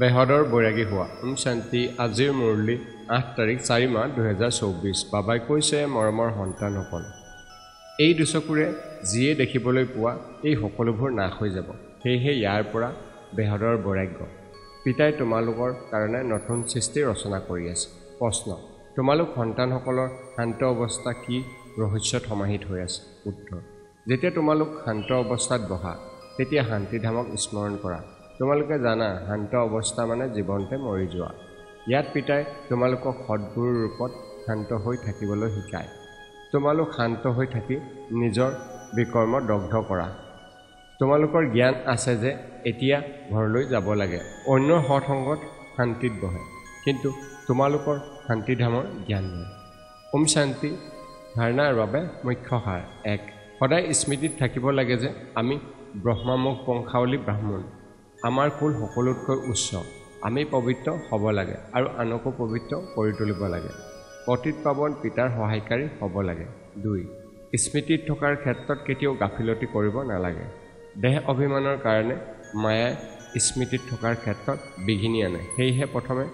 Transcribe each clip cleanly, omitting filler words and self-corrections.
বেহদৰ বৈৰাগী হোৱা শান্তি আজিৰ মুৰলী 8 তাৰিখ 4 মাহ 2024 বাবাই কৈছে মৰমৰ সন্তানসকল এই দুচকুৰে যিয়ে দেখিবলৈ পোৱা এই সকলোবোৰ নাশ হৈ যাব সেয়েহে ইয়াৰ পৰা বেহদৰ বৈৰাগ্য পিতাই তোমালোকৰ কাৰণে নতুন সৃষ্টি ৰচনা কৰি আছে প্ৰশ্ন তোমালোক সন্তানসকলৰ শান্ত অৱস্থা কি ৰহস্যত সমাহিত হৈ আছে উত্তৰ যেতিয়া তোমালোক শান্ত অৱস্থাত বহা তেতিয়া শান্তিধামক স্মৰণ কৰা তোমালোকে জানা শান্ত অৱস্থা মানে জীৱনতে মৰি যোৱা ইয়াত পিতাই তোমালোকক সৎগুৰুৰ ৰূপত শান্ত হৈ থাকিবলৈ শিকায় তোমালোক শান্ত হৈ থাকি নিজৰ বিকৰ্ম দগ্ধ কৰা তোমালোকৰ জ্ঞান আছে যে এতিয়া ঘৰলৈ যাব লাগে অন্য সৎসংগত শান্তিত বহে কিন্তু তোমালোকৰ শান্তিধামৰ জ্ঞান নাই শান্তি ধাৰণাৰ বাবে মুখ্য সাৰ 1 সদায় স্মৃতিত থাকিব লাগে যে আমি ব্ৰহ্মামুখ বংশাৱলী ব্ৰাহ্মণ আমাৰ কুল সকলোতকৈ উচ্চ আমি পবিত্ৰ হ'ব লাগে আৰু আনকো পবিত্ৰ কৰি তুলিব লাগে পতিত পাৱন পিতাৰ সহায়কাৰী হ'ব লাগে 2 স্মৃতিত থকাৰ ক্ষেত্ৰত কেতিয়াও গাফিলতি কৰিব নালাগে দেহ অভিমানৰ কাৰণে মায়াই স্মৃতিত থকাৰ ক্ষেত্ৰত বিঘিনি আনে সেয়েহে প্ৰথমে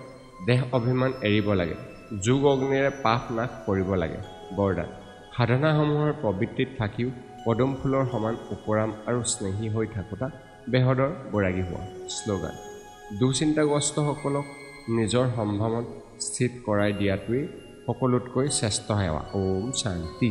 দেহ অভিমান এৰিব লাগে যোগ অগ্নিৰে পাপ নাশ কৰিব লাগে বৰদান সাধনাসমূহৰ প্ৰবৃত্তিত থাকিও পদম ফুলৰ সমান উপৰাম আৰু স্নেহী হৈ থাকোঁতা বেহদৰ বৈৰাগী হোৱা শ্লোগান দুচিন্তাগ্ৰস্তসকলক নিজৰ সম্ভ্ৰমত স্থিত কৰাই দিয়াটোৱেই সকলোতকৈ শ্ৰেষ্ঠ সেৱা শান্তি